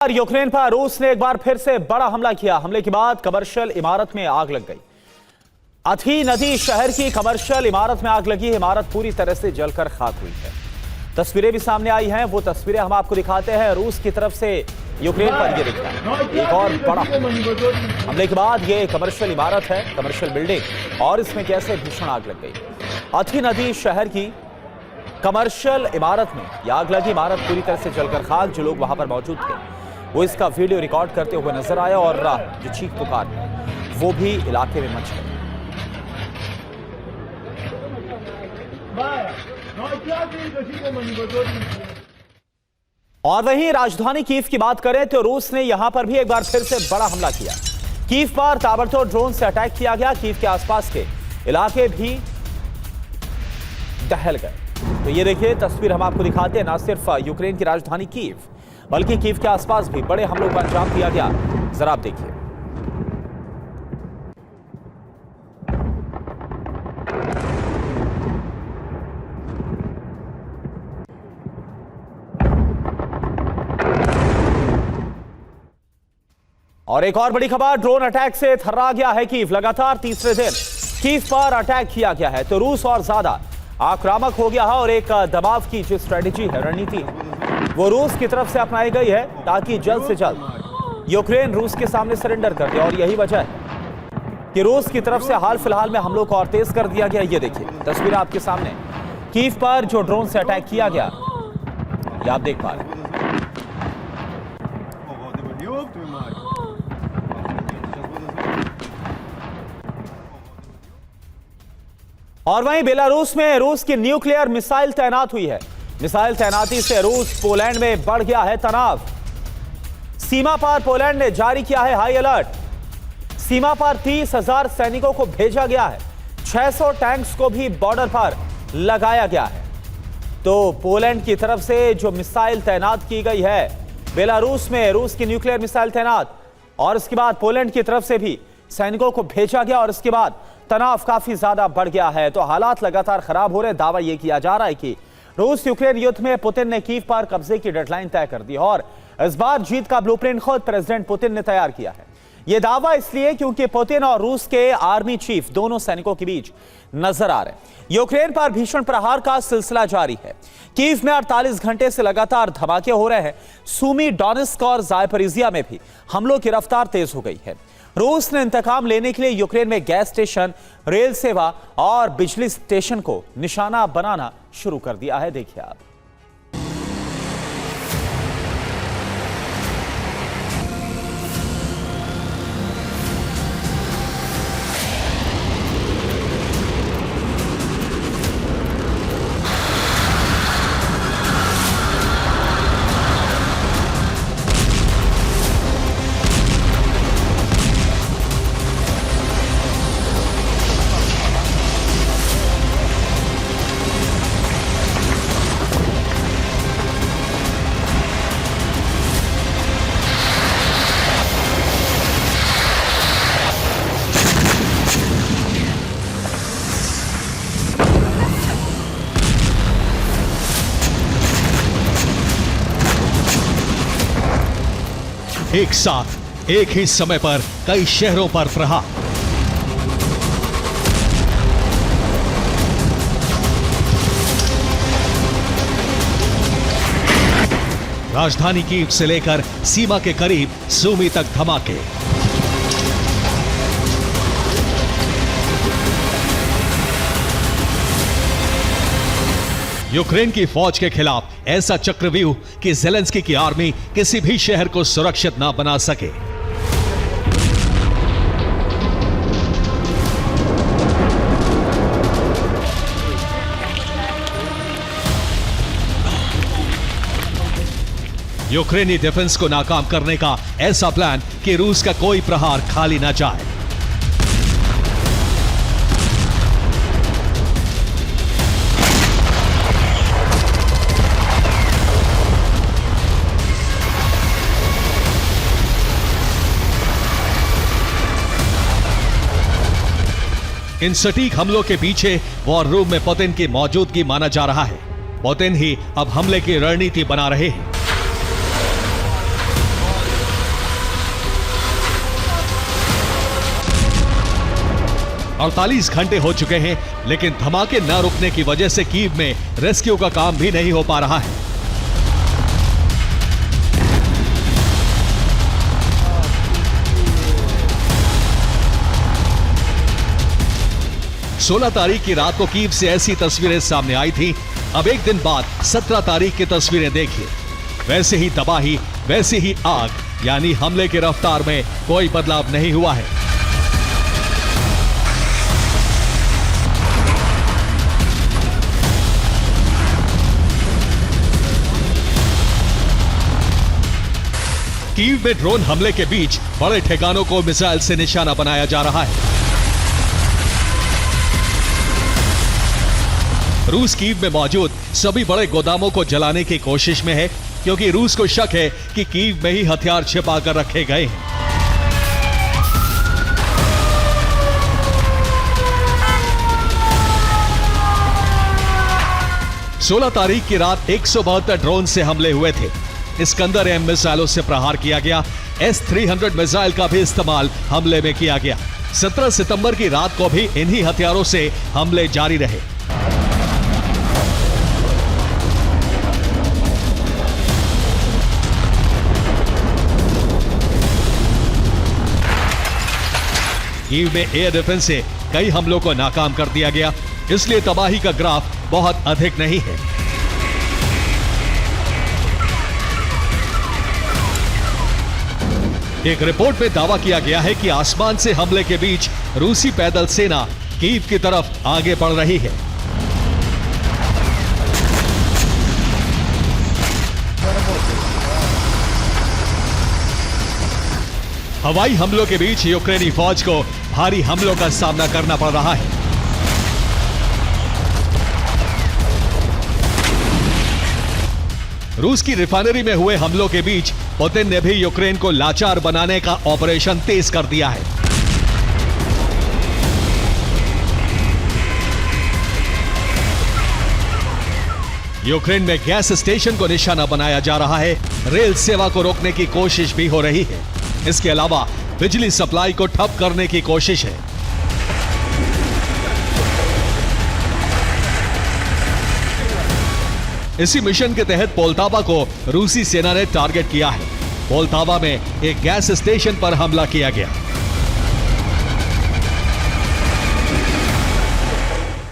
Ukraine पर रूस ने एक बार फिर से बड़ा हमला किया। हमले के बाद कमर्शियल इमारत में आग लग गई। अथी नदी शहर की कमर्शियल इमारत में आग लगी। इमारत पूरी तरह से जलकर खाक हुई है। तस्वीरें भी सामने आई हैं, वो तस्वीरें हम आपको दिखाते हैं। रूस की तरफ से यूक्रेन पर ये दिखता है एक और बड़ा हमले के बाद ये कमर्शियल इमारत है, कमर्शियल बिल्डिंग, और इसमें कैसे भीषण आग लग गई। अथी नदी शहर की कमर्शियल इमारत में यह आग लगी। इमारत पूरी तरह से जलकर खाक। जो लोग वहां पर मौजूद थे वो इसका वीडियो रिकॉर्ड करते हुए नजर आया और जो चीख पुकार वो भी इलाके में मच गई। और वहीं राजधानी कीव की बात करें तो रूस ने यहां पर भी एक बार फिर से बड़ा हमला किया। कीव पर ताबड़तोड़ ड्रोन से अटैक किया गया। कीव के आसपास के इलाके भी दहल गए। तो ये देखिए तस्वीर हम आपको दिखाते हैं। न सिर्फ यूक्रेन की राजधानी कीव बल्कि कीव के आसपास भी बड़े हमलों का अंजाम दिया गया। जरा आप देखिए। और एक और बड़ी खबर, ड्रोन अटैक से थर्रा गया है कीव। लगातार तीसरे दिन कीव पर अटैक किया गया है तो रूस और ज्यादा आक्रामक हो गया है। और एक दबाव की जो स्ट्रेटेजी है, रणनीति, वो रूस की तरफ से अपनाई गई है ताकि जल्द से जल्द यूक्रेन रूस के सामने सरेंडर कर दे। और यही वजह है कि रूस की तरफ से हाल फिलहाल में हमलों को और तेज कर दिया गया। ये देखिए तस्वीर आपके सामने, कीव पर जो ड्रोन से अटैक किया गया, ये आप देख पा रहे हैं। और वहीं बेलारूस में रूस की न्यूक्लियर मिसाइल तैनात हुई है। मिसाइल तैनाती से रूस पोलैंड में बढ़ गया है तनाव। सीमा पार पोलैंड ने जारी किया है हाई अलर्ट। सीमा पार 30,000 सैनिकों को भेजा गया है। 600 टैंक्स को भी बॉर्डर पर लगाया गया है। तो पोलैंड की तरफ से जो मिसाइल तैनात की गई है बेलारूस में, रूस की न्यूक्लियर मिसाइल तैनात, और इसके बाद पोलैंड की तरफ से भी सैनिकों को भेजा गया। और इसके बाद तनाव काफी ज्यादा बढ़ गया है। तो हालात लगातार खराब हो रहे। दावा यह किया जा रहा है कि रूस यूक्रेन युद्ध में पुतिन ने कीव पर कब्जे की डेडलाइन तय कर दी और इस बार जीत का ब्लूप्रिंट खुद प्रेसिडेंट पुतिन ने तैयार किया है। यह दावा इसलिए क्योंकि पुतिन और रूस के आर्मी चीफ दोनों सैनिकों के बीच नजर आ रहे हैं। यूक्रेन पर भीषण प्रहार का सिलसिला जारी है। कीव में 48 घंटे से लगातार धमाके हो रहे हैं। सूमी, डोनेत्स्क और ज़ापोरिज़िया में भी हमलों की रफ्तार तेज हो गई है। रूस ने इंतकाम लेने के लिए यूक्रेन में गैस स्टेशन, रेल सेवा और बिजली स्टेशन को निशाना बनाना शुरू कर दिया है। देखिए आप। एक साथ एक ही समय पर कई शहरों पर प्रहार। राजधानी कीव से लेकर सीमा के करीब सूमी तक धमाके। यूक्रेन की फौज के खिलाफ ऐसा चक्रव्यूह कि ज़ेलेंस्की की आर्मी किसी भी शहर को सुरक्षित ना बना सके। यूक्रेनी डिफेंस को नाकाम करने का ऐसा प्लान कि रूस का कोई प्रहार खाली ना जाए। इन सटीक हमलों के पीछे वॉर रूम में पुतिन की मौजूदगी माना जा रहा है। पुतिन ही अब हमले की रणनीति बना रहे हैं। 48 घंटे हो चुके हैं, लेकिन धमाके न रुकने की वजह से कीव में रेस्क्यू का काम भी नहीं हो पा रहा है। सोलह तारीख की रात को कीव से ऐसी तस्वीरें सामने आई थी। अब एक दिन बाद 17 तारीख की तस्वीरें देखिए। वैसे ही तबाही, वैसे ही आग, यानी हमले की रफ्तार में कोई बदलाव नहीं हुआ है। कीव में ड्रोन हमले के बीच बड़े ठिकानों को मिसाइल से निशाना बनाया जा रहा है। रूस कीव में मौजूद सभी बड़े गोदामों को जलाने की कोशिश में है, क्योंकि रूस को शक है कि कीव में ही हथियार छिपा कर रखे गए हैं। सोलह तारीख की रात 172 ड्रोन से हमले हुए थे। इस्कंदर एम मिसाइलों से प्रहार किया गया। S-300 मिसाइल का भी इस्तेमाल हमले में किया गया। 17 सितंबर की रात को भी इन्हीं हथियारों से हमले जारी रहे। कीव में एयर डिफेंस से कई हमलों को नाकाम कर दिया गया, इसलिए तबाही का ग्राफ बहुत अधिक नहीं है। एक रिपोर्ट में दावा किया गया है कि आसमान से हमले के बीच रूसी पैदल सेना कीव की तरफ आगे बढ़ रही है। हवाई हमलों के बीच यूक्रेनी फौज को भारी हमलों का सामना करना पड़ रहा है। रूस की रिफाइनरी में हुए हमलों के बीच पुतिन ने भी यूक्रेन को लाचार बनाने का ऑपरेशन तेज कर दिया है। यूक्रेन में गैस स्टेशन को निशाना बनाया जा रहा है। रेल सेवा को रोकने की कोशिश भी हो रही है। इसके अलावा बिजली सप्लाई को ठप करने की कोशिश है। इसी मिशन के तहत पोल्तावा को रूसी सेना ने टारगेट किया है। पोल्तावा में एक गैस स्टेशन पर हमला किया गया।